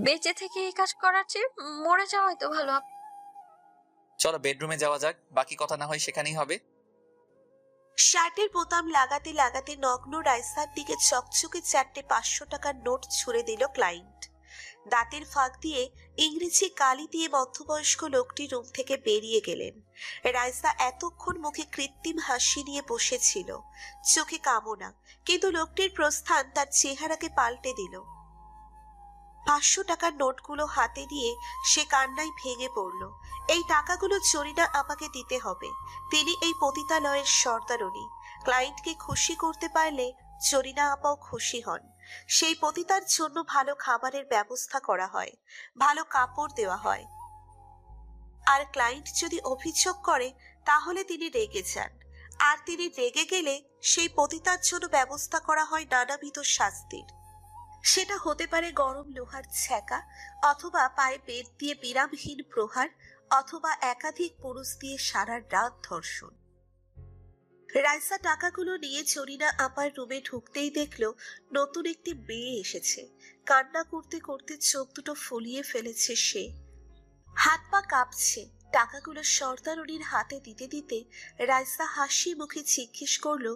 বেঁচে থেকে এই কাজ করার চেয়ে মরে যাওয়াই তো ভালো। চলো বেডরুমে যাওয়া যাক, বাকি কথা না হয় সেখানেই হবে। শার্টের বোতাম লাগাতে লাগাতে নগ্ন রাইসার দিকে চকচকে 4টে 500 টাকার নোট ছুড়ে দিল ক্লায়েন্ট। দাঁতের ফাঁক দিয়ে ইংরেজি কালি দিয়ে মধ্যবয়স্ক লোকটি রুম থেকে বেরিয়ে গেলেন। রাইসা এতক্ষণ মুখে কৃত্রিম হাসি নিয়ে বসেছিল, চোখে কামনা, কিন্তু লোকটির প্রস্থান তার চেহারাকে পাল্টে দিল। 500 টাকার নোটগুলো হাতে নিয়ে সে কান্নায় ভেঙে পড়ল। এই টাকাগুলো জরিনা আমাকে দিতে হবে। তিনি এই পতিতালয়ের সর্দারনী। ক্লায়েন্টকে খুশি করতে পারলে জরিনা আপাও খুশি হন। সেই পতিতার জন্য ভালো খাবারের ব্যবস্থা করা হয়, ভালো কাপড় দেওয়া হয়। আর ক্লায়েন্ট যদি অভিযোগ করে তাহলে তিনি রেগে যান, আর তিনি রেগে গেলে সেই পতিতার জন্য ব্যবস্থা করা হয় নানাবিধ শাস্তির। সেটা হতে পারে গরম লোহার ছ্যাঁকা, অথবা পায়ে বেত দিয়ে বিরামহীন প্রহার, অথবা একাধিক পুরুষ দিয়ে সারা রাত ধর্ষণ। রাইসা টাকাগুলো নিয়ে জরিনা আপার রুমে ঢুকতেই দেখলো নতুন একটি মেয়ে এসেছে। কান্না করতে করতে চোখ দুটো ফুলিয়ে ফেলেছে সে, হাত পা কাঁপছে। টাকাগুলো সর্দারনির হাতে দিতে দিতে রাইসা হাসি মুখে জিজ্ঞেস করলো,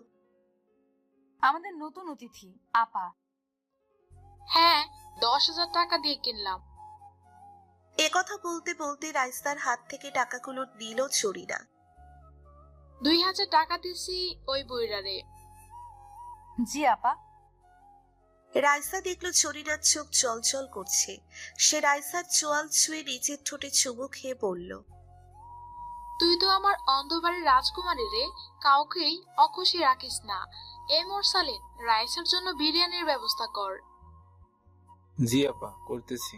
আমাদের নতুন অতিথি আপা? হ্যাঁ, 10,000 টাকা দিয়ে কিনলাম। একথা বলতে বলতে রাইসার হাত থেকে টাকাগুলো নিল জরিনা। 2,000 টাকা দিছি ওই বইরারে। জি আপা। রাইসা দেখলো জরিনার চোখ জলজল করছে। সে রাইসার চোয়াল ছুঁয়ে নিজের ঠোঁটে চুমু খেয়ে বলল, তুই তো আমার অন্ধবাড়ির রাজকুমারী রে, কাউকেই অখুশি রাখিস না। এ মোরসালিন, রাইসের জন্য বিরিয়ানির ব্যবস্থা কর। জি আপা, করতেছি।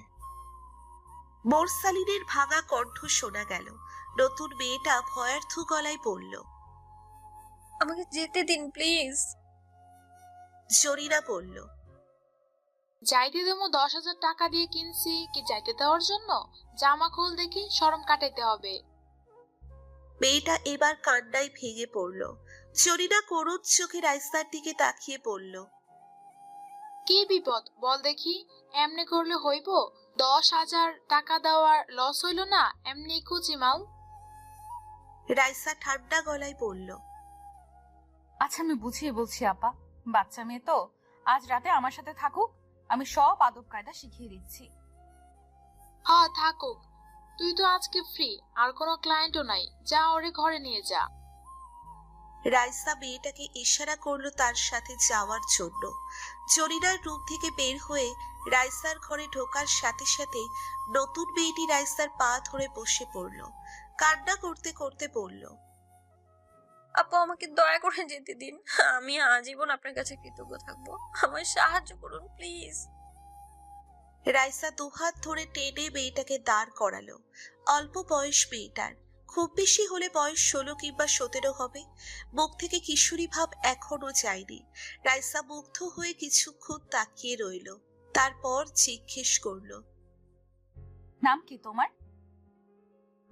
মোরসালিনের ভাঙা কণ্ঠ শোনা গেল। নতুন মেয়েটা ভয়ার্থ গলায় বলল, আমাকে যেতে দিন প্লিজ। জরিনা বলল, যাইতে দেবো 10,000 টাকা দিয়ে কিনছি কি যাইতে দেওয়ার জন্য? জামা খোল দেখি, শরম কাটাইতে হবে। মেয়েটা এবার কান্নায় ভেঙে পড়ল। জরিনা করুণ চোখে রাইসার দিকে তাকিয়ে বলল, কি বিপদ বল দেখি? এমনি করলে হইব? 10,000 টাকা দেওয়ার লস হইল না? এমনি কুচি মাল। রাইসা ঠান্ডা গলায় বলল, আচ্ছা আমি বুঝিয়ে বলছি আপা, বাচ্চা মেয়ে তো, আজ রাতে আমার সাথে থাকুক, আমি সব আদব কায়দা শিখিয়ে দিচ্ছি। হ্যাঁ থাকুক, তুই তো আজকে ফ্রি, আর কোনো ক্লায়েন্টও নাই, যা ওরে ঘরে নিয়ে যা। রাইসা মেয়েটাকে ইশারা করলো তার সাথে যাওয়ার জন্য। জরিনার রুম থেকে বের হয়ে রাইসার ঘরে ঢোকার সাথে সাথে নতুন মেয়েটি রাইসার পা ধরে বসে পড়ল। কান্না করতে করতে বলল, আপু আমাকে দয়া করে যেতে দিন, আমি আজীবন আপনার কাছে কৃতজ্ঞ থাকবো। আমায় সাহায্য করুন প্লিজ। রাইসা দুহাত ধরে টেনে মেয়েটাকে দাঁড় করালো। অল্প বয়স মেয়েটার, খুব বেশি হলে বয়স 16 কিংবা 17 হবে। মুখ থেকে কিশোরী ভাব এখনো যায়নি। রাইসা মুগ্ধ হয়ে কিছুক্ষণ তাকিয়ে রইল, তারপর জিজ্ঞেস করলো, নাম কি তোমার?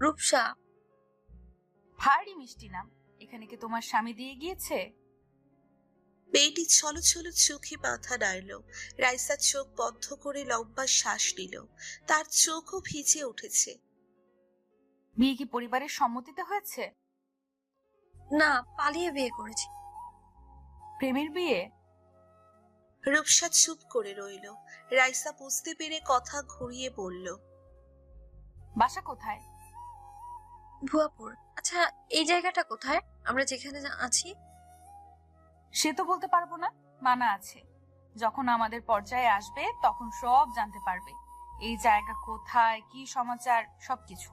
রূপসা। ভারী মিষ্টি নাম। এখানে কি তোমার স্বামী দিয়ে গিয়েছে? মেয়েটি ছলো ছলো চোখে মাথা নাড়ল। রাইসা চোখ বন্ধ করে লম্বা শ্বাস নিল। তার চোখও ভিজে উঠেছে। বিয়ে কি পরিবারের সম্মতিতে হয়েছে? না, পালিয়ে বিয়ে করেছি। প্রেমের বিয়ে? রূপসা চুপ করে রইল। রাইসা বুঝতে পেরে কথা ঘুরিয়ে বলল, বাসা কোথায়? ভুয়াপুর। আচ্ছা, এই জায়গাটা কোথায় আমরা যেখানে আছি? সে তো বলতে পারবো না, মানা আছে। যখন আমাদের পর্যায়ে আসবে তখন সব জানতে পারবে, এই জায়গা কোথায়, কি সমাচার, সবকিছু।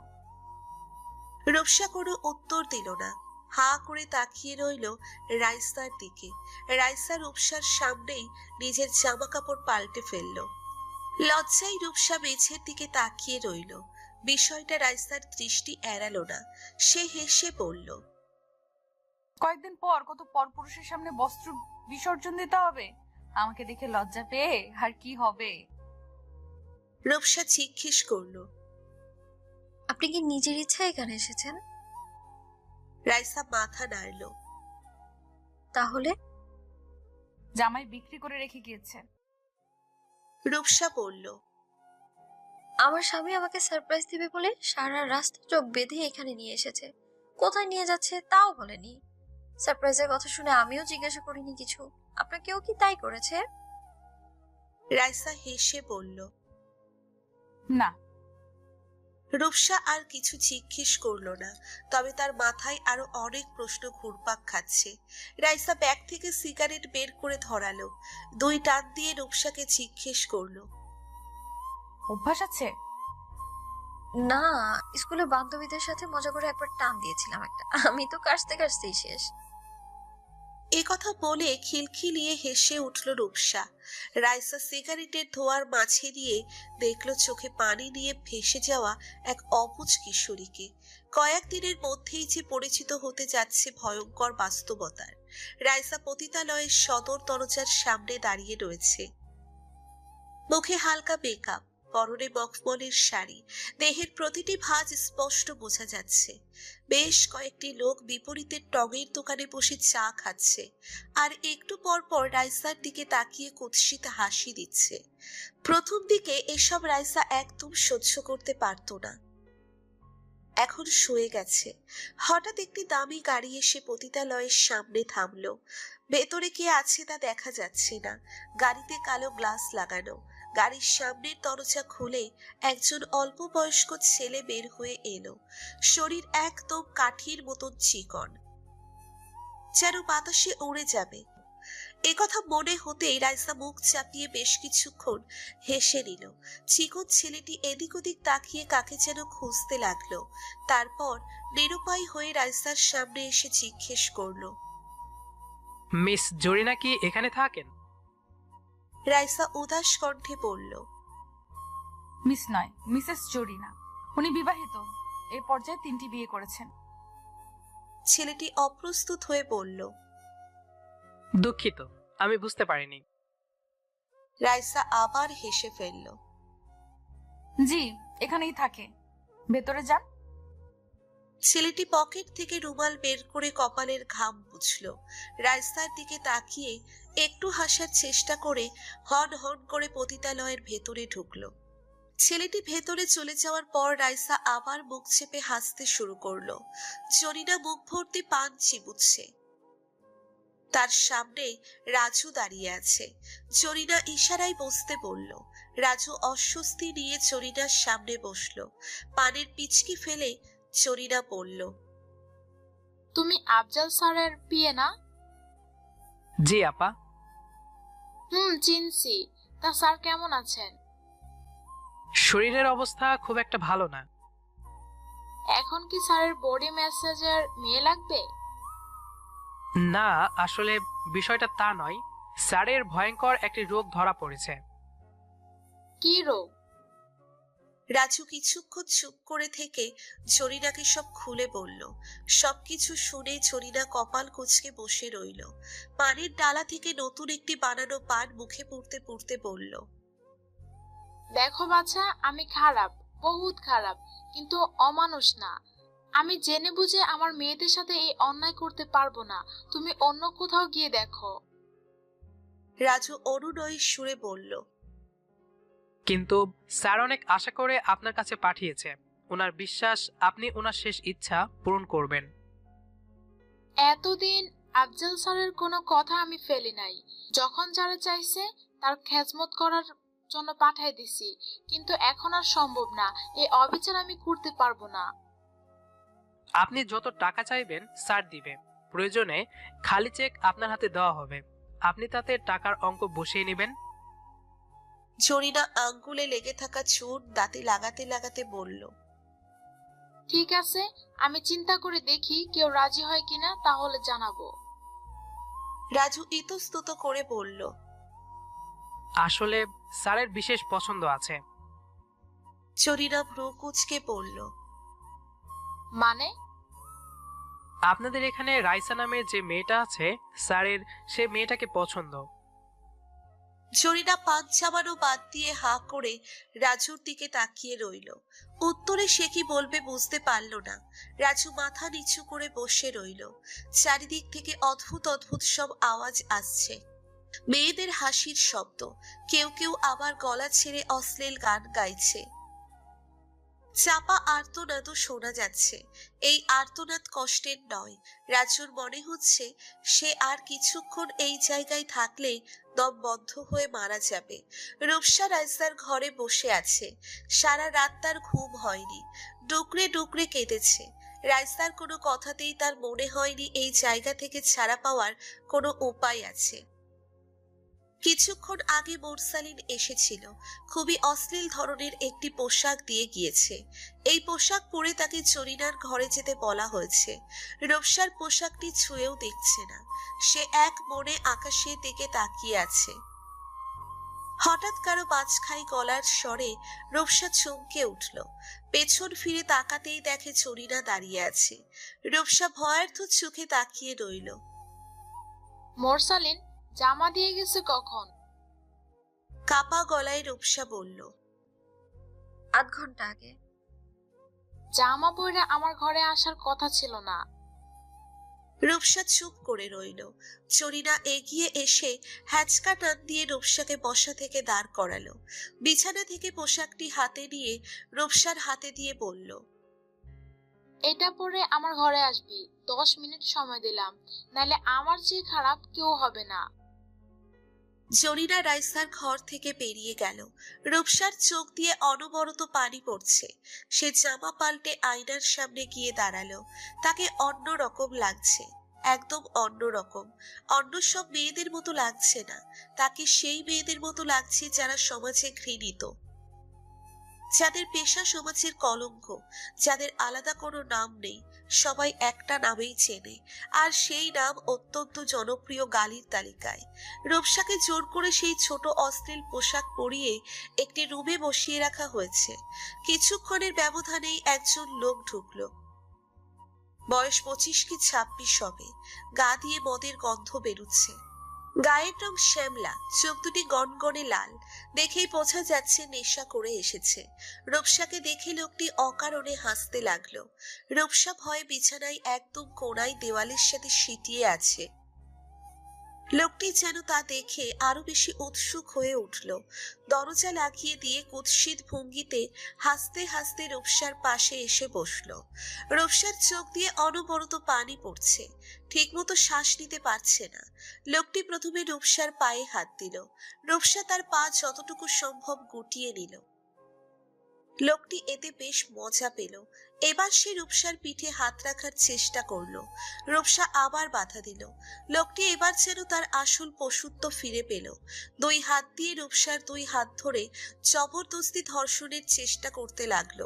রূপসা কোনো উত্তর দিল না, হা করে তাকিয়ে রইল রাইসার দিকে। রাইসা রূপসার সামনেই নিজের জামা কাপড় পাল্টে ফেলল। লজ্জায় রূপসা মেঝের দিকে তাকিয়ে রইল। বিষয়টা রাইসার দৃষ্টি এড়ালো না। সে হেসে বলল, কয়েকদিন পর কত পরপুরুষের সামনে বস্ত্র বিসর্জন দিতে হবে, আমাকে দেখে লজ্জা পেয়ে আর কি হবে? রূপসা জিজ্ঞেস করল, আপনি কি নিজের ইচ্ছা এখানে এসেছেন? রাইসা মাথা নাড়ল। তাহলে? জামাই বিক্রি করে রেখে গিয়েছে। রূপসা বলল, আমার স্বামী আমাকে সারপ্রাইজ দিবে বলে সারা রাস্তা চোখ বেঁধে এখানে নিয়ে এসেছে, কোথায় নিয়ে যাচ্ছে তাও বলেনি। সারপ্রাইজের কথা শুনে আমিও জিজ্ঞাসা করিনি কিছু। আপনাকেও কি তাই করেছে? রাইসা হেসে বলল। না। রূপসা আর কিছু জিজ্ঞেস করলো না, তবে তার মাথায় আরো অনেক প্রশ্ন ঘুরপাক খাচ্ছে। রাইসা ব্যাগ থেকে সিগারেট বের করে ধরালো, 2 টান দিয়ে রূপসাকে জিজ্ঞেস করলো। অভ্যাস আছে? না, স্কুলে বান্ধবীদের সাথে মজা করে একবার টান দিয়েছিলাম একটা, আমি তো কাশতে কাশতেই শেষ। এ কথা বলে খিলখিলিয়ে হেসে উঠল রূপসা। রাইসা সিগারেটের ধোঁয়ার মাঝে দিয়ে দেখলো চোখে পানি নিয়ে ভেসে যাওয়া এক অবুঝ কিশোরীকে। কয়েকদিনের মধ্যেই যে পরিচিত হতে যাচ্ছে ভয়ঙ্কর বাস্তবতার। রাইসা পতিতালয়ের সদর দরজার সামনে দাঁড়িয়ে রয়েছে। মুখে হালকা মেকআপ, পরনে মখমলের শাড়ি, দেহের প্রতিটি ভাঁজ স্পষ্ট বোঝা যাচ্ছে। বেশ কয়েকটি লোক বিপরীতের টঙের দোকানে বসে চা খাচ্ছে, আর একটু পর পর রাইসার দিকে তাকিয়ে কুৎসিত হাসি দিচ্ছে। প্রথম দিকে এসব রাইসা একদম সহ্য করতে পারত না, এখন শুয়ে গেছে। হঠাৎ একটি দামি গাড়ি এসে পতিতালয়ের সামনে থামলো। ভেতরে কে আছে তা দেখা যাচ্ছে না, গাড়িতে কালো গ্লাস লাগানো। গাড়ির সামনের দরজা খুলে একজন অল্প বয়স্ক ছেলে বের হয়ে এলো। শরীর একদম কাঠির মতন চিকন, যেন বাতাসে উড়ে যাবে। একথা মনে হতেই রাইসা মুখ চাপিয়ে বেশ কিছুক্ষণ হেসে নিল। চিকন ছেলেটি এদিক ওদিক তাকিয়ে কাকে যেন খুঁজতে লাগলো। তারপর নিরুপায় হয়ে রাইসার সামনে এসে জিজ্ঞেস করলো। মিস জরিনা কি এখানে থাকেন? রাইসা উদাস কণ্ঠে বলল। মিস নয়, মিসেস জরিনা। উনি বিবাহিত, এই পর্যায়ে 3টি বিয়ে করেছেন। ছেলেটি অপ্রস্তুত হয়ে বলল। দুঃখিত, আমি বুঝতে পারিনি। রাইসা আবার হেসে ফেলল। জি, এখানেই থাকে, ভেতরে যান। ছেলেটি পকেট থেকে রুমাল বের করে কপালের ঘাম মুছল। রাইসার দিকে তাকিয়ে একটু হাসার চেষ্টা করে হন হন করে পতিতালয়ের ভেতরে ঢুকলো। ছেলেটি ভেতরে চলে যাওয়ার পর রাইসা আবার মুখ চেপে হাসতে শুরু করলো। জরিনা মুখ ভর্তি পান চিবুচ্ছে। তার সামনে রাজু দাঁড়িয়ে আছে। জরিনা ইশারায় বসতে বলল। রাজু অস্বস্তি নিয়ে জরিনার সামনে বসলো। পানের পিচকি ফেলে জরিনা বলল। তুমি আফজাল স্যারের বিয়ে না? জি আপা। চিনছি। তা স্যার কেমন আছেন? শরীরের অবস্থা খুব একটা ভালো না। এখন কি স্যারের বডি ম্যাসাজের মেয়ে লাগবে? না, আসলে বিষয়টা তা নয়। স্যারের ভয়ঙ্কর একটি রোগ ধরা পড়েছে। কি রোগ? রাজু কিছুক্ষণ চুপ করে থেকে জরিনাকে সব খুলে বলল। সবকিছু শুনে জরিনা কপাল কুঁচকে বসে রইল। পানির ডালা থেকে নতুন একটি বানানো পান মুখে পুড়তে পুড়তে বলল। দেখো বাছা, আমি খারাপ, বহুত খারাপ, কিন্তু অমানুষ না। আমি জেনে বুঝে আমার মেয়েদের সাথে এই অন্যায় করতে পারবো না। তুমি অন্য কোথাও গিয়ে দেখো। রাজু অনুনয়ী সুরে বলল। কিন্তু স্যার অনেক আশা করে আপনার কাছে পাঠিয়েছে। ওনার বিশ্বাস আপনি ওনার শেষ ইচ্ছা পূরণ করবেন। এতদিন আফজাল স্যারের কোনো কথা আমি ফেলি নাই। যখন যারা চাইছে তার খেজমত করার জন্য পাঠাই দিছি, কিন্তু এখন আর সম্ভব না। এই অবিচার আমি করতে পারবো না। আপনি যত টাকা চাইবেন স্যার দিবে। প্রয়োজনে খালি চেক আপনার হাতে দেওয়া হবে, আপনি তাতে টাকার অঙ্ক বসিয়ে নেবেন। জরিনা আঙ্গুলে লেগে থাকা চুন দাঁতে লাগাতে লাগাতে বলল। ঠিক আছে, আমি চিন্তা করে দেখি কেউ রাজি হয় কিনা, তাহলে জানাবো। রাজু ইতস্তত করে বলল। আসলে স্যারের বিশেষ পছন্দ আছে। জরিনা ভ্রু কুঁচকে বলল। মানে? আপনাদের এখানে রাইসা নামের যে মেয়েটা আছে, স্যারের সে মেয়েটাকে পছন্দ। জরিনা পান চাবানো বাদ দিয়ে হা করে রাজুর দিকে তাকিয়ে রইল। উত্তরে সে কি বলবে বুঝতে পারল না। রাজু মাথা নিচু করে বসে রইল। চারিদিক থেকে অদ্ভুত অদ্ভুত সব আওয়াজ আসছে, মেয়েদের হাসির শব্দ, কেউ কেউ আবার গলা ছেড়ে অশ্লীল গান গাইছে। চাপা আর্তনাদও শোনা যাচ্ছে। এই আর্তনাদ কষ্টের নয়, রাজুর মনে হচ্ছে সে আর কিছুক্ষণ এই জায়গায় থাকলে দম বন্ধ হয়ে মারা যাবে। রূপসা রাইসার ঘরে বসে আছে। সারা রাত তার ঘুম হয়নি, ডুকরে ডুকরে কেঁদেছে। রাইসার কোনো কথাতেই তার মনে হয়নি এই জায়গা থেকে ছাড়া পাওয়ার কোনো উপায় আছে। কিছুক্ষণ আগে মোরসালিন এসেছিল, খুবই অশ্লীল ধরনের একটি পোশাক দিয়ে গিয়েছে। এই পোশাক পরে তাকে জরিনার ঘরে যেতে বলা হয়েছে। রূপসার পোশাকটি ছুঁয়েও দেখছে না, সে এক মনে আকাশের দিকে তাকিয়ে আছে। হঠাৎ কারো বাজখাই গলার স্বরে রূপসা চমকে উঠল। পেছন ফিরে তাকাতেই দেখে জরিনা দাঁড়িয়ে আছে। রূপসা ভয়ার্থ চোখে তাকিয়ে রইল। মোরসালিন, জামা দিয়ে গেছে কখন? কাপা গলায় রূপসা বলল। 8 ঘন্টা আগে। জামা পরে আমার ঘরে আসার কথা ছিল না। রূপসা চুপ করে রইল। জরিনা এগিয়ে এসে হ্যাচকা টান দিয়ে রূপসাকে বসা থেকে দাঁড় করালো। বিছানা থেকে পোশাকটি হাতে নিয়ে রূপসার হাতে দিয়ে বলল, এটা পরে আমার ঘরে আসবি, 10 মিনিট সময় দিলাম, নাহলে আমার চেয়ে খারাপ কেউ হবে না। জরিনা রাইসার ঘর থেকে বেরিয়ে গেল। রূপসার চোখ দিয়ে অনবরত পানি পড়ছে। সে জামা পাল্টে আয়নার সামনে গিয়ে দাঁড়ালো। তাকে অন্য রকম লাগছে, একদম অন্য রকম। অন্য সব মেয়েদের মতো লাগছে না, তাকে সেই মেয়েদের মতো লাগছে যারা সমাজে ঘৃণিত, যাদের পেশা সমাজের কলঙ্ক, যাদের আলাদা কোনো নাম নেই, সবাই একটা নামেই চেনে, আর সেই নাম অত্যন্ত জনপ্রিয় গালির তালিকায়। রূপসাকে জোর করে সেই ছোট অশ্লীল পোশাক পরিয়ে একটি রুমে বসিয়ে রাখা হয়েছে। কিছুক্ষণের ব্যবধানেই একজন লোক ঢুকলো। বয়স 25 কি 26 হবে। গা দিয়ে মদের গন্ধ বেরুচ্ছে। গায়ের রং শ্যামলা, চোখ দুটি গনগনে লাল, দেখেই বোঝা যাচ্ছে নেশা করে এসেছে। রূপসাকে দেখে লোকটি অকারণে হাসতে লাগলো। রূপসা ভয়ে বিছানায় একদম কোণায় দেওয়ালের সাথে সিটিয়ে আছে। লোকটি যেন তা দেখে আরো বেশি উৎসুক হয়ে উঠল। দরজা লাগিয়ে দিয়ে কুৎসিত ভঙ্গিতে হাসতে হাসতে রূপসার পাশে এসে বসল। রূপসার চোখ দিয়ে অনবরত পানি পড়ছে, ঠিকমতো শ্বাস নিতে পারছে না। লোকটি প্রথমে রূপসার পায়ে হাত দিল। রূপসা তার পা যতটুকু সম্ভব গুটিয়ে নিল। লোকটি এতে বেশ মজা পেল। এবার সে রূপসার পিঠে হাত রাখার চেষ্টা করলো। রূপসা আবার বাধা দিল। লোকটি এবার যেন তার আসল পশুত্ব ফিরে পেল। 2 হাত দিয়ে রূপসার 2 হাত ধরে জবরদস্তি ধর্ষণের চেষ্টা করতে লাগলো।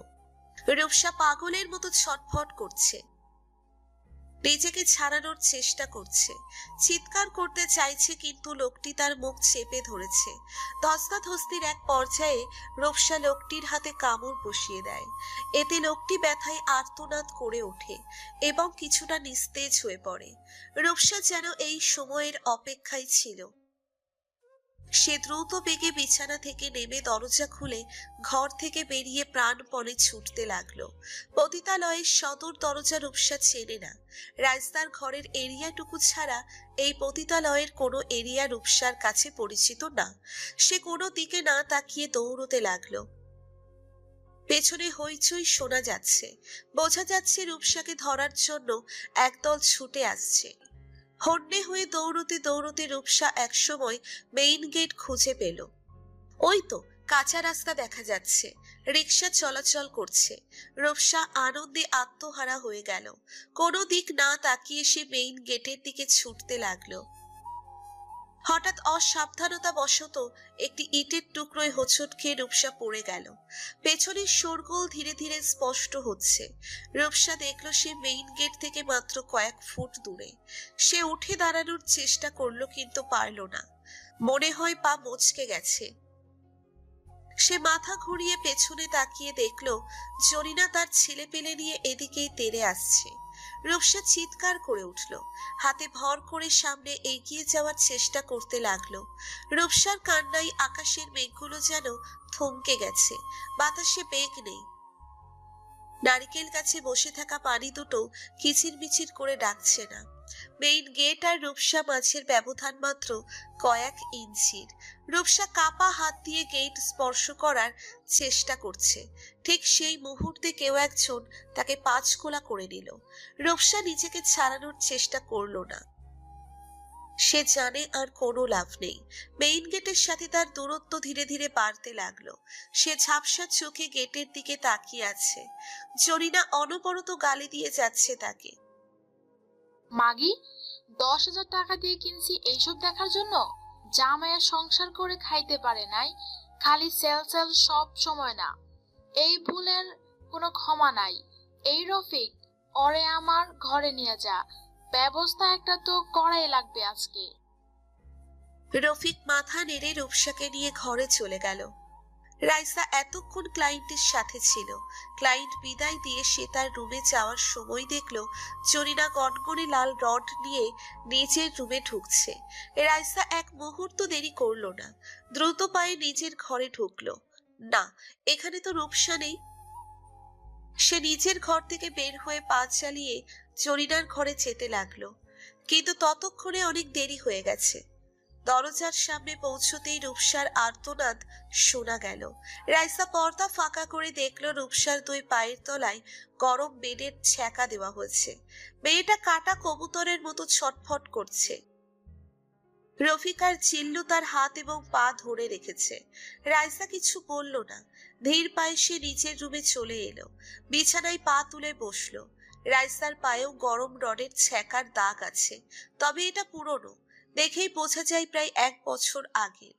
রূপসা পাগলের মতো ছটফট করছে, নিজেকে ছাড়ানোর চেষ্টা করছে, চিৎকার করতে চাইছে, কিন্তু লোকটি তার মুখ চেপে ধরেছে। ধস্তাধস্তির এক পর্যায়ে রূপসা লোকটির হাতে কামড় বসিয়ে দেয়। এতে লোকটি ব্যথায় আর্তনাদ করে ওঠে এবং কিছুটা নিস্তেজ হয়ে পড়ে। রূপসা যেন এই সময়ের অপেক্ষায় ছিল। সে দ্রুত বেগে বিছানা থেকে নেমে দরজা খুলে ঘর থেকে বেরিয়ে প্রাণপণে ছুটতে লাগলো। পতিতালয়ের সদর দরজা রূপসা চেনে না। রাইস্তার ঘরের এরিয়াটুকু ছাড়া এই পতিতালয়ের কোনো এরিয়া রূপসার কাছে পরিচিত না। সে কোনো দিকে না তাকিয়ে দৌড়তে লাগলো। পেছনে হইচই শোনা যাচ্ছে, বোঝা যাচ্ছে রূপসাকে ধরার জন্য একদল ছুটে আসছে। হন্যে হয়ে দৌড়তে দৌড়তে রূপসা একসময় মেইন গেট খুঁজে পেল। ওই তো কাঁচা রাস্তা দেখা যাচ্ছে, রিক্সা চলাচল করছে। রূপসা আনন্দে আত্মহারা হয়ে গেল। কোনো দিক না তাকিয়ে সে মেইন গেটের দিকে ছুটতে লাগলো। হঠাৎ অসাবধানতা বশত একটি ইটের টুকরোয় হোঁচট খেয়ে রূপসা পড়ে গেল। পেছনের শোরগোল ধীরে ধীরে স্পষ্ট হচ্ছে। রূপসা দেখলো সে মেইন গেট থেকে মাত্র কয়েক ফুট দূরে। সে উঠে দাঁড়ানোর চেষ্টা করলো, কিন্তু পারল না। মনে হয় পা মচকে গেছে। সে মাথা ঘুরিয়ে পেছনে তাকিয়ে দেখলো জরিনা তার ছেলে পেলে নিয়ে এদিকেই তেড়ে আসছে। রূপসা চিৎকার করে উঠল, হাতে ভর করে সামনে এগিয়ে যাওয়ার চেষ্টা করতে লাগলো। রূপসার কান্নায় আকাশের মেঘগুলো যেন থমকে গেছে, বাতাসে বেগ নেই। নারিকেল গাছে বসে থাকা পানি দুটো কিচিরমিচির করে ডাকছে না। মেইন গেট আর রূপসা মাঝের ব্যবধান মাত্র কয়েক ইঞ্চির। রূপসা কাপা হাত দিয়ে গেট স্পর্শ করার চেষ্টা করছে। ঠিক সেই মুহূর্তে কেউ একজন তাকে 5 কোলা করে নিল। রূপসা নিজেকে ছাড়ানোর চেষ্টা করলো না। সে জানে আর কোনো লাভ নেই। মেইন গেটের সাথে তার দূরত্ব ধীরে ধীরে বাড়তে লাগলো। সে ঝাপসা চোখে গেটের দিকে তাকিয়ে আছে। জরিনা অনবরত গালি দিয়ে যাচ্ছে তাকে। মাগি, 10,000 টাকা দিয়ে কিনছি এইসব দেখার জন্য? জামাইয়ের সংসার করে খাইতে পারে নাই, খালি সেল সেল সব সময় না। এই ভুলের কোনো ক্ষমা নাই। এই রফিক, ওরে আমার ঘরে নিয়ে যা, ব্যবস্থা একটা তো করাই লাগবে আজকে। রফিক মাথা নেড়ে রূপসাকে নিয়ে ঘরে চলে গেল। রাইসা এতক্ষণ ক্লায়েন্টের সাথে ছিল। ক্লায়েন্ট বিদায় দিয়ে সে তার রুমে যাওয়ার সময় দেখলো জরিনা গনগনে লাল রড নিয়ে নিজের রুমে ঢুকছে। রাইসা এক মুহূর্ত দেরি করলো না, দ্রুত পায়ে নিজের ঘরে ঢুকলো। না, এখানে তো রূপসা নেই। সে নিজের ঘর থেকে বের হয়ে পা চালিয়ে জরিনার ঘরে যেতে লাগলো, কিন্তু ততক্ষণে অনেক দেরি হয়ে গেছে। দরজার সামনে পৌঁছতেই রূপসার আর্তনাদ শোনা গেল। রাইসা পর্দা ফাঁকা করে দেখলো রূপসার 2 পায়ের তলায় গরম বেডের ছ্যাঁকা দেওয়া হয়েছে। মেয়েটা কাটা কবুতরের মতো ছটফট করছে। রফিক আর চিল্লু তার হাত এবং পা ধরে রেখেছে। রাইসা কিছু বলল না। ধীর পায়ে সে নিচের রুমে চলে এলো, বিছানায় পা তুলে বসলো। রাইসার পায়েও গরম রডের ছ্যাঁকার দাগ আছে, তবে এটা পুরনো, দেখেই বোঝা যায় প্রায় 1 বছর আগে।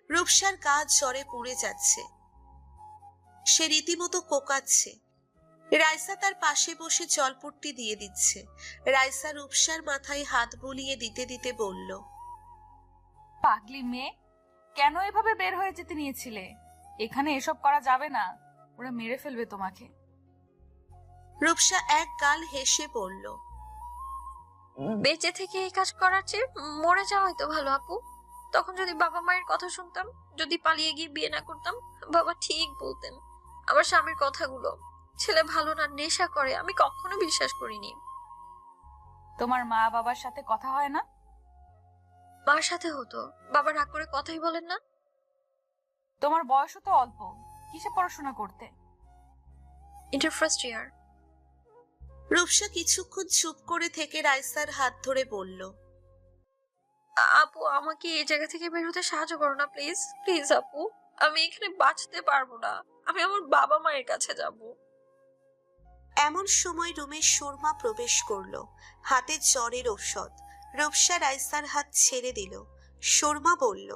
রূপসার গা জ্বরে পুড়ে যাচ্ছে, সে রীতিমতো কোকাচ্ছে। রাইসা তার পাশে বসে জলপট্টি দিয়ে দিচ্ছে। রাইসা রূপসার মাথায় হাত বুলিয়ে দিতে দিতে বলল, পাগলি মেয়ে, কেন এভাবে বের হয়ে যেতে নিয়েছিলে? এখানে এসব করা যাবে না, ওরা মেরে ফেলবে তোমাকে। রূপসা এক গাল হেসে বলল, বেঁচে থেকে এই কাজ করার চেয়ে মরে যাওয়াই তো ভালো আপু। তখন যদি বাবা মায়ের কথা শুনতাম, যদি পালিয়ে গিয়ে বিয়ে না করতাম। বাবা ঠিক বলতেন আমার স্বামীর কথাগুলো। ছেলে ভালো না, নেশা করে, আমি কখনো বিশ্বাস করিনি। তোমার মা বাবার সাথে কথা হয় না? মার সাথে হতো, বাবা রাগ করে কথাই বলেন না। তোমার বয়সও তো অল্প, কিসে পড়াশোনা করতে? Inter first year. রূপসা কিছুক্ষণ চুপ করে থেকে রাইসার হাত ধরে বলল, আপু আমাকে এই জায়গা থেকে বের হতে সাহায্য করো না প্লিজ। প্লিজ আপু, আমি এখানে বাঁচতে পারবো না, আমি আমার বাবা মায়ের কাছে যাব। এমন সময় রুমে সুরমা প্রবেশ করলো, হাতে জ্বরের ঔষধ। রূপসা রাইসার হাত ছেড়ে দিল। সুরমা বলল,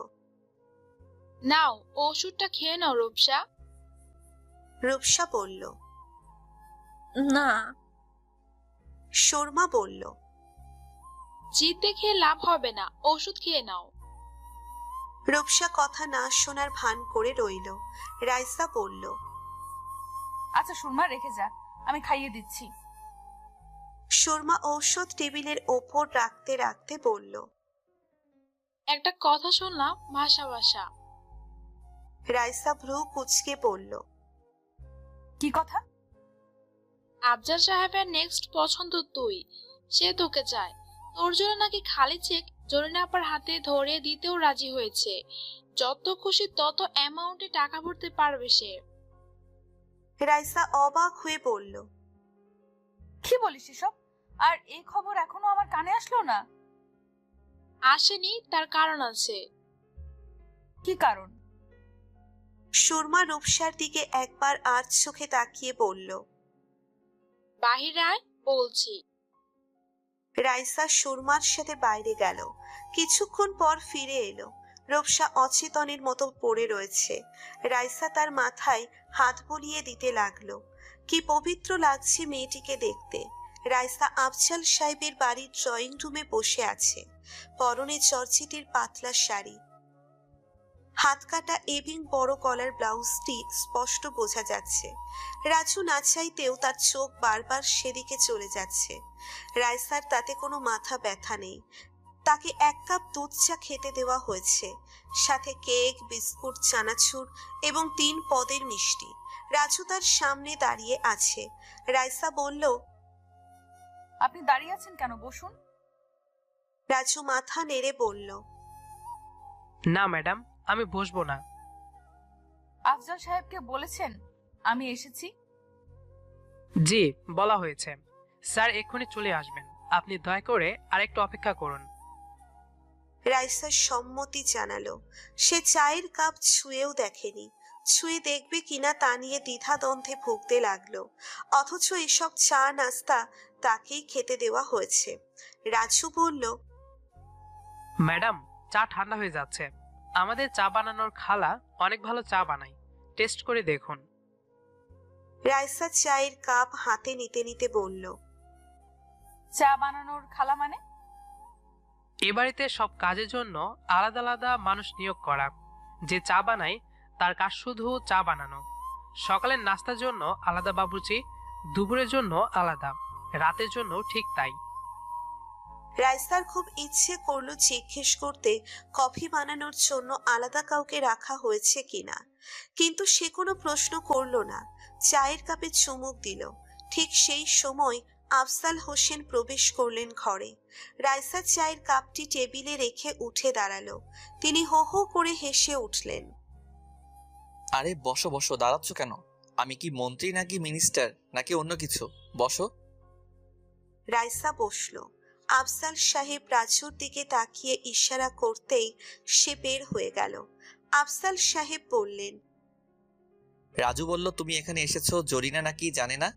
নাও, ওষুধটা খেয়ে নাও রূপসা। রূপসা বলল, না। সুরমা বলল, জিতে খেয়ে লাভ হবে না, ওষুধ খেয়ে নাও। রূপসা কথা না শোনার ভান করে রইল। রাইসা বলল, আচ্ছা সুরমা, রেখে যা, আমি খাইয়ে দিচ্ছি। সুরমা ঔষধ টেবিলের ওপর রাখতে রাখতে বলল, একটা কথা শুনলাম ভাষা ভাষা। রাইসা ভ্রু কুচকে বলল, কি কথা? আফজাল সাহেবের নেক্সট পছন্দ তুই, সে তোকে চায়। তোর জন্য নাকি খালি চেক জরিনা আপার হাতে ধরে দিতেও রাজি হয়েছে। যত খুশি তত অ্যামাউন্টে টাকা ভরতে পারবে সে। রাইসা অবাক হয়ে বলল, কি বলিস এসব? আর এই খবর এখনো আমার কানে আসলো না। আসেনি, তার কারণ আছে। কি কারণ? সুরমা রূপসার দিকে একবার আজ চোখে তাকিয়ে বলল, বাহির আয় বলছি। রাইসা সুরমার সাথে বাইরে গেল। কিছুক্ষণ পর ফিরে এলো। রূপসা অচেতনের মতো পড়ে রয়েছে। রাইসা তার মাথায় হাত বুলিয়ে দিতে লাগলো। কি পবিত্র লাগছে মেয়েটিকে দেখতে। রাইসা আফজাল সাহেবের বাড়ির ড্রয়িং রুমে বসে আছে। পরনে চরচিটির পাতলা শাড়ি, হাত কাটা এবং বড় কলার ব্লাউজটি স্পষ্ট বোঝা যাচ্ছে। রাজু না চাইতেও তার চোখ বারবার সেদিকে চলে যাচ্ছে। রাইসার তাতে কোনো মাথা ব্যথা নেই। তাকে 1 কাপ দুধ চা খেতে দেওয়া হয়েছে, সাথে কেক, বিস্কুট, চানাচুর এবং 3 পদের মিষ্টি। রাজু তার সামনে দাঁড়িয়ে আছে। রাইসা বলল, আপনি দাঁড়িয়ে আছেন কেন? বসুন। রাজু মাথা নেড়ে বলল, না ম্যাডাম, আমি বসবো না। আফজাল সাহেবকে বলেছেন আমি এসেছি? জি, বলা হয়েছে। স্যার এক্ষুনি চলে আসবেন, আপনি দয়া করে আরেকটু অপেক্ষা করুন। রাইসা সম্মতি জানালো। সে চায়ের কাপ ছুঁয়েও দেখেনি, ছুঁয়ে দেখবে কিনা তা নিয়ে দ্বিধাদ্বন্দ্বে ভুগতে লাগলো। অথচ এসব চা নাস্তা তাকেই খেতে দেওয়া হয়েছে। রাজু বলল, ম্যাডাম, চা ঠান্ডা হয়ে যাচ্ছে। আমাদের চা বানানোর খালা অনেক ভালো চা বানায়, টেস্ট করে দেখুন। রাইসা চায়ের কাপ হাতে নিতে নিতে বলল, চা বানানোর খালা মানে? এ বাড়িতে সব কাজের জন্য আলাদা আলাদা মানুষ নিয়োগ করা। যে চা বানায় তার কাজ শুধু চা বানানো। সকালের নাস্তার জন্য আলাদা বাবুর্চি, দুপুরের জন্য আলাদা, রাতের জন্য ঠিক তাই। রাইসার খুব ইচ্ছে করলো জিজ্ঞেস করতে কফি বানানোর জন্য আলাদা কাউকে রাখা হয়েছে কিনা, কিন্তু সে কোনো প্রশ্ন করলো না। চায়ের কাপে চুমুক দিল। ঠিক সেই সময় আফজাল হোসেন প্রবেশ করলেন ঘরে। রাইসা চায়ের কাপটি টেবিলে রেখে উঠে দাঁড়ালো। তিনি হো হো করে হেসে উঠলেন। আরে বসো বসো, দাঁড়াচ্ছ কেন? আমি কি মন্ত্রী নাকি মিনিস্টার নাকি অন্য কিছু? বসো। রাইসা বসলো। আফজাল সাহেব রাজুর দিকে তাকিয়ে ইশারা করতেই সে বের হয়ে গেল। আফজাল সাহেব বললেন, রাজু বলল তুমি এখানে এসেছো জরিনা নাকি জানে না?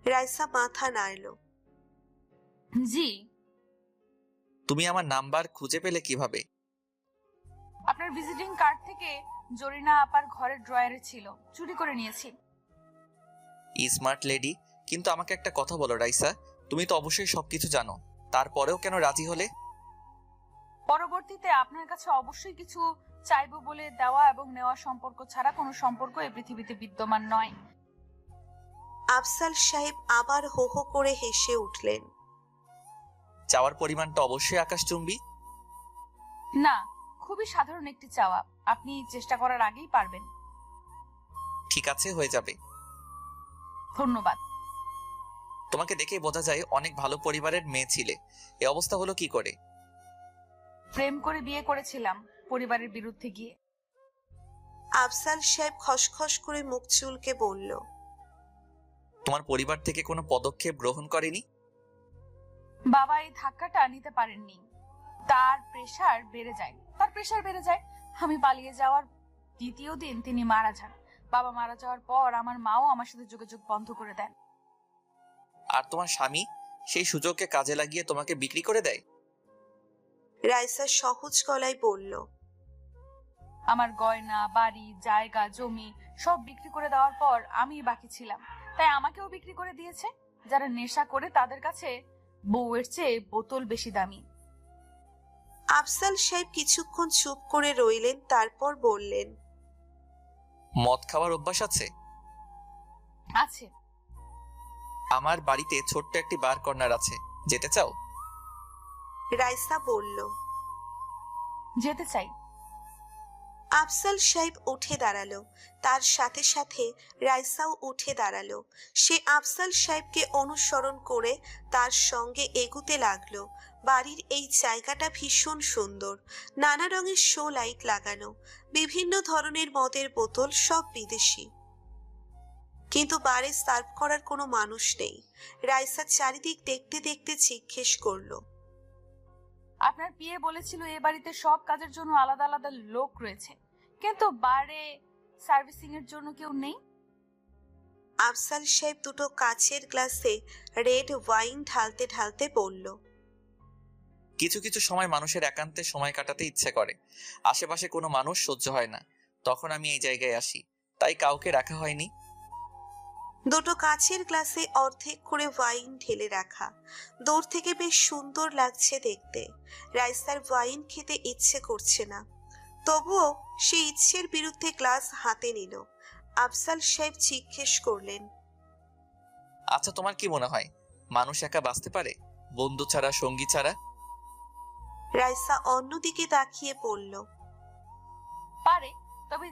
রাইসা মাথা নাড়ল। জি। তুমি আমার নাম্বার খুঁজে পেলে কিভাবে? আপনার ভিজিটিং কার্ড থেকে জরিনা আপার ঘরের ড্রয়ারে ছিল, চুরি করে নিয়েছি। Smart lady. কিন্তু আমাকে একটা কথা বলো রাইসা, তুমি তো অবশ্যই সবকিছু জানো, তারপরেও কেন রাজি হলে? পরবর্তীতে আপনার কাছে অবশ্যই কিছু চাইবো বলে দেওয়া এবং নেওয়া সম্পর্ক ছাড়া কোনো সম্পর্ক এই পৃথিবীতে বিদ্যমান নয়। আফজাল সাহেব আবার হো হো করে হেসে উঠলেন। চাওয়ার পরিমাণটা অবশ্যই আকাশচুম্বী। না, খুবই সাধারণ একটি চাওয়া, আপনি চেষ্টা করার আগেই পারবেন। ঠিক আছে, হয়ে যাবে। ধন্যবাদ। তোমাকে দেখে বোঝা যায় অনেক ভালো পরিবারের মেয়ে ছিলে, এ অবস্থা হলো কি করে? প্রেম করে বিয়ে করেছিলাম, পরিবারের বিরুদ্ধে গিয়ে। আফজাল সাহেব খসখস করে মুখ চুলকে বলল, তোমার পরিবার থেকে কোনো পদক্ষেপ গ্রহণ করেনি? বাবা এই ধাক্কাটা নিতে পারেননি, তার প্রেসার বেড়ে যায়। আমি পালিয়ে যাওয়ার দ্বিতীয় দিন তিনি মারা যান। বাবা মারা যাওয়ার পর আমার মাও আমার সাথে যোগাযোগ বন্ধ করে দেন। আর তোমার স্বামী সেই সুযোগকে কাজে লাগিয়ে তোমাকে বিক্রি করে দেয়? রাইসা সহজ গলায় বলল, আমার গয়না, বাড়ি, জায়গা, জমি সব বিক্রি করে দেওয়ার পর আমি বাকি ছিলাম, তাই আমাকেও বিক্রি করে দিয়েছে। যারা নেশা করে তাদের কাছে বউয়ের চেয়ে বোতল বেশি দামি। আফজাল সাহেব কিছুক্ষণ চুপ করে রইলেন, তারপর বললেন, মদ খাওয়ার অভ্যাস আছে? আছে। আমার বাড়িতে ছোট্ট একটি বার কর্নার আছে, যেতে চাও? রাইসা বলল। যেতে চাই। আফজাল সাহেব উঠে দাঁড়ালো। তার সাথে সাথে রাইসাও উঠে দাঁড়ালো। সে আফজাল সাহেবকে অনুসরণ করে তার সঙ্গে এগুতে লাগলো। বাড়ির এই জায়গাটা ভীষণ সুন্দর, নানা রঙের শো লাইট লাগানো, বিভিন্ন ধরনের মদের বোতল, সব বিদেশি। কিন্তু বারে সার্ভ করার কোনো মানুষ নেই। রাইসা চারিদিক দেখতে দেখতে জিজ্ঞেস করলো, আপনার পিয়ে বলেছিল এ বাড়িতে সব কাজের জন্য আলাদা আলাদা লোক রয়েছে, কিন্তু বারে সার্ভিসিং এর জন্য কেউ নেই? আফজাল সাহেব দুটো কাচের গ্লাসে রেড ওয়াইন ঢালতে ঢালতে বলল, কিছু কিছু সময় মানুষের একান্তে সময় কাটাতে ইচ্ছে করে, আশেপাশে কোনো মানুষ সহ্য হয় না, তখন আমি এই জায়গায় আসি, তাই কাউকে রাখা হয়নি। দুটো কাচের গ্লাসে অর্ধেক করে ওয়াইন ঢেলে রাখা, দূর থেকে বেশ সুন্দর লাগছে দেখতে। রাইসার ওয়াইন খেতে ইচ্ছে করছে না, তবুও সে ইচ্ছের বিরুদ্ধে গ্লাস হাতে নিল। আফজাল সাহেব জিজ্ঞেস করলেন, আচ্ছা, তোমার কি মনে হয় মানুষ একা বাঁচতে পারে, বন্ধু ছাড়া, সঙ্গী ছাড়া? রাইসা অন্যদিকে তাকিয়ে বলল, পারে, তবে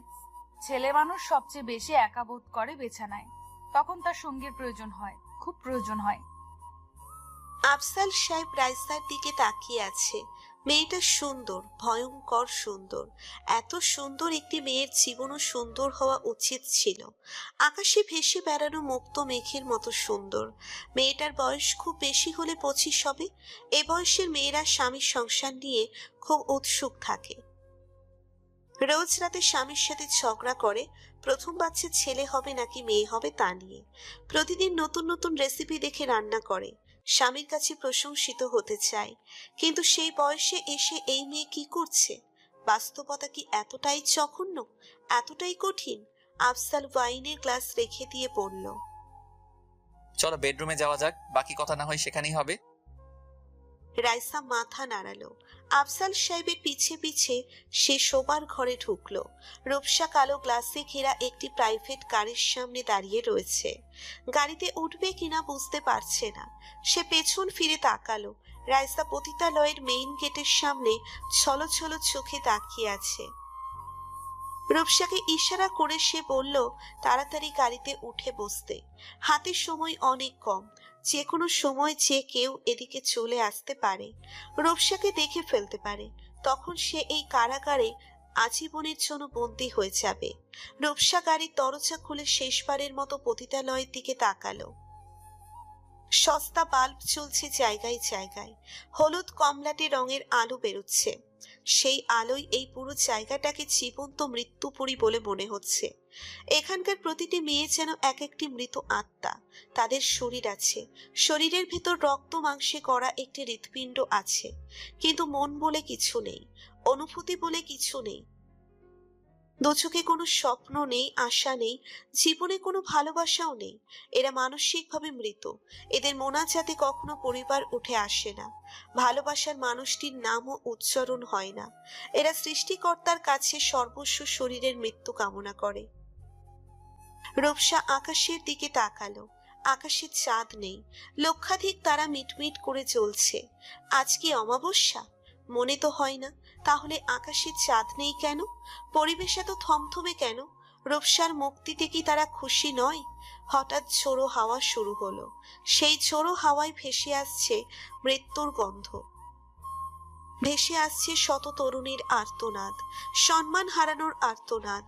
ছেলে মানুষ সবচেয়ে বেশি একা বোধ করে বিছানায়, তখন তার সঙ্গীর প্রয়োজন হয়, খুব প্রয়োজন হয়। আফজাল সাহেব রাইসার দিকে তাকিয়ে আছে। মেয়েটা সুন্দর, ভয়ঙ্কর সুন্দর। এত সুন্দর একটি মেয়ের জীবনও সুন্দর হওয়া উচিত ছিল। আকাশে ভেসে বেড়ানো মুক্ত মেঘের মতো সুন্দর। মেয়েটার বয়স খুব বেশি হলে 25 হবে। এ বয়সের মেয়েরা স্বামীর সংসার নিয়ে খুব উৎসুক থাকে। রোজ রাতে স্বামীর সাথে ঝগড়া করে প্রথম বাচ্চা ছেলে হবে নাকি মেয়ে হবে তা নিয়ে। প্রতিদিন নতুন নতুন রেসিপি দেখে রান্না করে, স্বামীর কাছে প্রশংসিত হতে চায়। কিন্তু সেই বয়সে এসে এই মেয়ে কি করছে? বাস্তবতা কি এতটাই জঘন্য, এতটাই কঠিন? আফজাল ওয়াইনের গ্লাস রেখে দিয়ে বলল, চলো বেডরুমে যাওয়া যাক, বাকি কথা না হয় সেখানেই হবে। রাইসা মাথা নাড়ালো। আফজাল সাহেবের পিছে পিছে সে শোবার ঘরে ঢুকলো। রূপসা কালো গ্লাসে ঘেরা একটি প্রাইভেট গাড়ির সামনে দাঁড়িয়ে রয়েছে। গাড়িতে উঠবে কিনা বুঝতে পারছে না। সে পেছন ফিরে তাকালো। রাইসা পতিতালয়ের মেইন গেটের সামনে ছলছল চোখে তাকিয়ে আছে। রূপসাকে ইশারা করে সে বলল তাড়াতাড়ি গাড়িতে উঠে বসতে। হাতে সময় অনেক কম, যে কোনো সময় যে কেউ এদিকে চলে আসতে পারে, রূপসাকে দেখে ফেলতে পারে। তখন সে এই কারাগারে আজীবনের জন্য বন্দী হয়ে যাবে। রূপসা গাড়ির দরজা খুলে শেষবারের মতো পতিতালয়ের দিকে তাকালো। সস্তা বাল্ব চলছে জায়গায় জায়গায়, হলুদ কমলাটে রঙের আলো বেরোচ্ছে। সেই আলোয় এই পুরো জায়গাটাকে জীবন্ত মৃত্যুপুরী বলে মনে হচ্ছে। এখানকার প্রতিটি মেয়ে যেন এক একটি মৃত আত্মা। তাদের শরীর আছে, শরীরের ভেতর রক্ত মাংসে করা একটি হৃৎপিণ্ড আছে, কিন্তু মন বলে কিছু নেই, অনুভূতি বলে কিছু নেই। দুচোখে কোনো স্বপ্ন নেই, আশা নেই, জীবনে কোনো ভালোবাসাও নেই। এরা মানসিকভাবে মৃত। এদের মোনাজাতে কখনো পরিবার উঠে আসে না, ভালোবাসার মানুষটির নামও উচ্চারণ হয় না। এরা সৃষ্টিকর্তার কাছে সর্বস্ব শরীরের মৃত্যু কামনা করে। রূপসা আকাশের দিকে তাকালো। আকাশে চাঁদ নেই, লক্ষাধিক তারা মিটমিট করে জ্বলছে। আজ কি অমাবস্যা? মনে তো হয় না। তাহলে আকাশে চাঁদ নেই কেন? পরিবেশ এত থমথমে কেন? রূপসার মুক্তিতে কি তারা খুশি নয়? হঠাৎ ঝোড়ো হাওয়া শুরু হলো। সেই ঝোড়ো হাওয়ায় ভেসে আসছে মৃত্যুর গন্ধ, ভেসে আসছে শত তরুণীর আর্তনাদ, সম্মান হারানোর আর্তনাদ।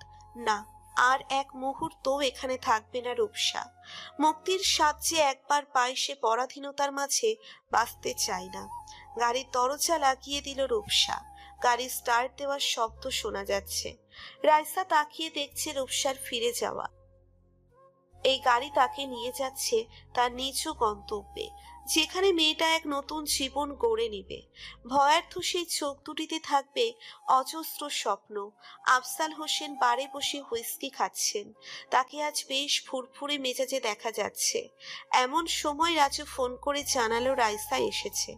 না, আর এক মুহূর্ত এখানে থাকবে না রূপসা। মুক্তির স্বাদ যে একবার পায়, সে পরাধীনতার মাঝে বাঁচতে চায় না। গাড়ির দরজা লাগিয়ে দিল রূপসা। গাড়ি স্টার্ট দেওয়ার শব্দ শোনা যাচ্ছে। রাইসা তাকিয়ে দেখছে রূপসার ফিরে যাওয়া। এই গাড়ি তাকে নিয়ে যাচ্ছে তার নিজ গন্তব্যে, যেখানে মেয়েটা এক নতুন জীবন গড়ে নিবে। ভয়ার্থ সেই চোখ দুটিতে থাকবে অজস্র স্বপ্ন। আফজাল হোসেন বারে বসে হুইস্কি খাচ্ছেন। তাকে আজ বেশ ফুরফুরে মেজাজে দেখা যাচ্ছে। এমন সময় রাজু ফোন করে জানালো রাইসা এসেছে।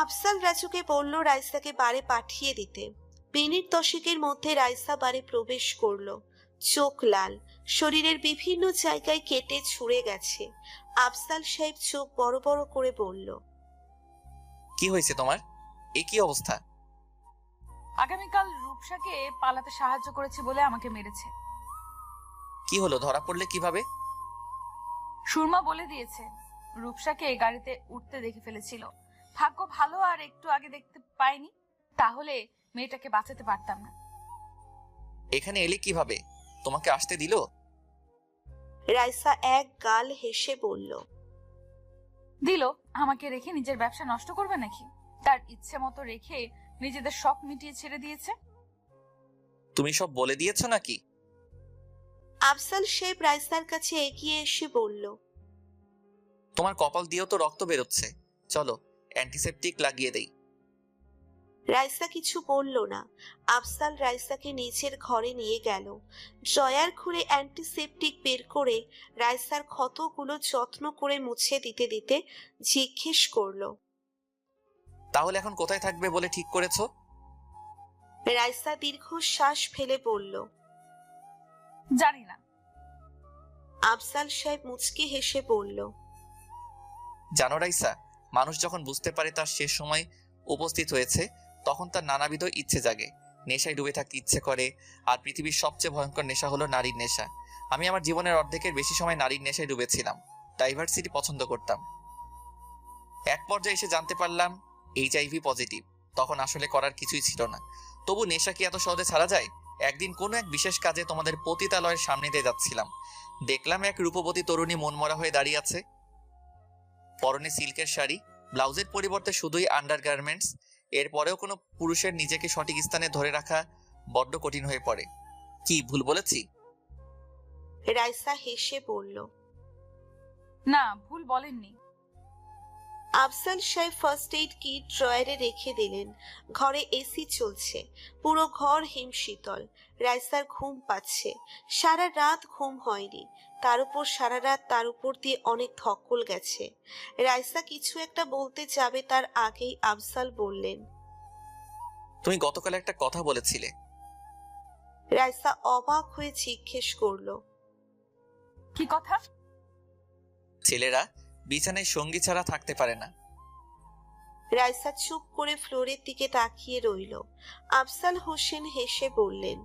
আফজাল রাজুকে বলল রাইসাকে বারে পাঠিয়ে দিতে। মিনিট 10 মধ্যে রাইসা বারে প্রবেশ করলো। চোখ লাল, শরীরের বিভিন্ন জায়গায় কেটে ছুঁড়ে গেছে। আফজাল সাহেব চোখ বড় বড় করে বলল, কি হয়েছে তোমার? এ কি অবস্থা? আগামীকাল রূপসাকে পালাতে সাহায্য করেছি বলে আমাকে মেরেছে। কি হলো, ধরা পড়লে কিভাবে? সুরমা বলে দিয়েছে রূপসাকে গাড়িতে উঠতে দেখে ফেলেছিল। ভাগ্য ভালো আর একটু আগে দেখতে পাইনি, তাহলে মেয়েটাকে বাঁচাতে পারতাম না। এখানে এলে কিভাবে? তোমাকে আসতে দিল? রাইসা এক গাল হেসে বলল, দিল। আমাকে রেখে নিজের ব্যবসা নষ্ট করবে নাকি? তার ইচ্ছে মতো রেখে নিজেদের শখ মিটিয়ে ছেড়ে দিয়েছে। তুমি সব বলে দিয়েছো নাকি? আফজাল সাহেব রাইসার কাছে এগিয়ে এসে বলল, তোমার কপাল দিয়েও তো রক্ত বেরোচ্ছে, চলো অ্যান্টিসেপটিক লাগিয়ে দেই। রাইসা কিছু বলল না। আফজাল রাইসাকে নিচের ঘরে নিয়ে গেল। ড্রয়ার খুলে অ্যান্টিসেপটিক বের করে রাইসার ক্ষতগুলো যত্ন করে মুছে দিতে দিতে জিজ্ঞেস করলো, তাহলে এখন কোথায় থাকবে বলে ঠিক করেছো? রাইসা দীর্ঘশ্বাস ফেলে বলল, জানি না। আফজাল সাহেব মুচকি হেসে বলল, জানো রাইসা, মানুষ যখন বুঝতে পারে তার শেষ সময় উপস্থিত হয়েছে, তখন তার নানাবিধ ইচ্ছে জাগে। নেশায় ডুবে থাকতে ইচ্ছে করে। আর পৃথিবীর সবচেয়ে ভয়ঙ্কর নেশা হলো নারীর নেশা। আমি আমার জীবনের অর্ধেকের বেশি সময় নারীর নেশায় ডুবেছিলাম। ডাইভার্সিটি পছন্দ করতাম। এক পর্যায়ে এসে জানতে পারলাম HIV পজিটিভ। তখন আসলে করার কিছুই ছিল না। তবু নেশা কি এত সহজে ছাড়া যায়? একদিন কোনো এক বিশেষ কাজে তোমাদের পতিতালয়ের সামনে দিয়ে যাচ্ছিলাম। দেখলাম এক রূপবতী তরুণী মনমরা হয়ে দাঁড়িয়ে আছে। পরনে সিল্কের শাড়ি, ব্লাউজের পরিবর্তে শুধুই আন্ডারগার্মেন্টস। এরপরেও কোনো পুরুষের নিজেকে সঠিক স্থানে ধরে রাখা বড্ড কঠিন হয়ে পড়ে। কি ভুল বলেছি? রাইসা হেসে বলল। না, ভুল বলেননি। আফজাল সাহেব ফার্স্ট এইড কিট ড্রয়ারে রেখে দিলেন। ঘরে এসি চলছে, পুরো ঘর হিমশীতল। রাইসার ঘুম পাচ্ছে, সারা রাত ঘুম হয়নি। তার উপর সারা রাত তার উপর দিয়ে অনেক ধকল গেছে। রাইসা কিছু একটা বলতে যাবে তার আগেই আফজাল বললেন। তুমি গতকাল একটা কথা বলেছিলে। রাইসা অবাক হয়ে জিজ্ঞেস করলো। কি কথা? ছেলেরা বিছানায় সঙ্গী ছাড়া থাকতে পারে না। রাইসা চুপ করে ফ্লোরের দিকে তাকিয়ে রইল। আফজাল হোসেন হেসে বললেন।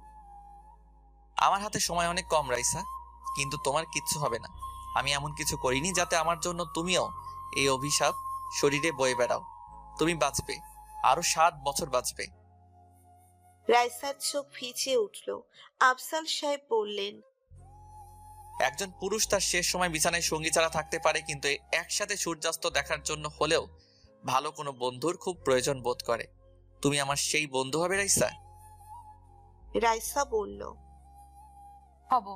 আমার হাতে সময় অনেক কম রাইসা, কিন্তু তোমার কিচ্ছু হবে না। আমি এমন কিছু করিনি যাতে আমার জন্য তুমিও এই অভিশাপ শরীরে বয়ে বেড়াও। তুমি বাঁচবে, আরো 7 বছর বাঁচবে। রাইসার চোখ ভিজে উঠল। আফজাল সাহেব বললেন। একজন পুরুষ তার শেষ সময় বিছানায় সঙ্গী ছাড়া থাকতে পারে, কিন্তু একসাথে সূর্যাস্ত দেখার জন্য হলেও ভালো কোনো বন্ধুর খুব প্রয়োজন বোধ করে। তুমি আমার সেই বন্ধু হবে রাইসা? রাইসা বলল। হব।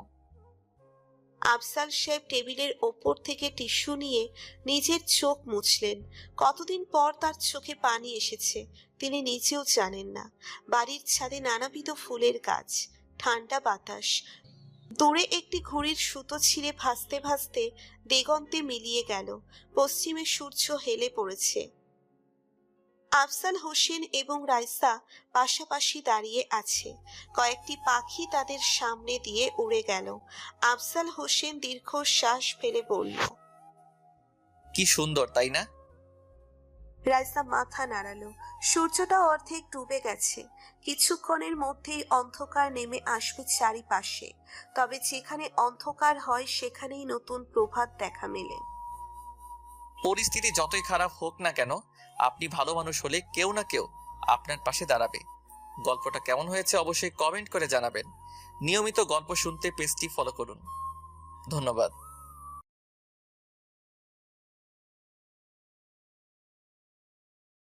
আফজাল সাহেব টেবিলের ওপর থেকে টিস্যু নিয়ে নিজের চোখ মুছলেন। কতদিন পর তার চোখে পানি এসেছে তিনি নিজেও জানেন না। বাড়ির ছাদে নানাবিধ ফুলের গাছ, ঠান্ডা বাতাস। দূরে একটি ঘুড়ির সুতো ছিঁড়ে ভাসতে ভাসতে দিগন্তে মিলিয়ে গেল। পশ্চিমে সূর্য হেলে পড়েছে। আফজাল হোসেন এবং রাইসা পাশাপাশি দাঁড়িয়ে আছে। কয়েকটি পাখি তাদের সামনে দিয়ে উড়ে গেল। আফজাল হোসেন দীর্ঘশ্বাস ফেলে বলল। কি সুন্দর, তাই না? রাইসা মাথা নাড়ালো। সূর্যটা অর্ধেক ডুবে গেছে। কিছুক্ষণের মধ্যেই অন্ধকার নেমে আসবে চারিপাশে। তবে যেখানে অন্ধকার হয় সেখানেই নতুন প্রভাত দেখা মেলে। পরিস্থিতি যতই খারাপ হোক না কেন, আপনি ভালো মানুষ হলে কেউ না কেউ আপনার পাশে দাঁড়াবে। গল্পটা কেমন হয়েছে অবশ্যই কমেন্ট করে জানাবেন। নিয়মিত গল্প শুনতে পেজটি ফলো করুন। ধন্যবাদ।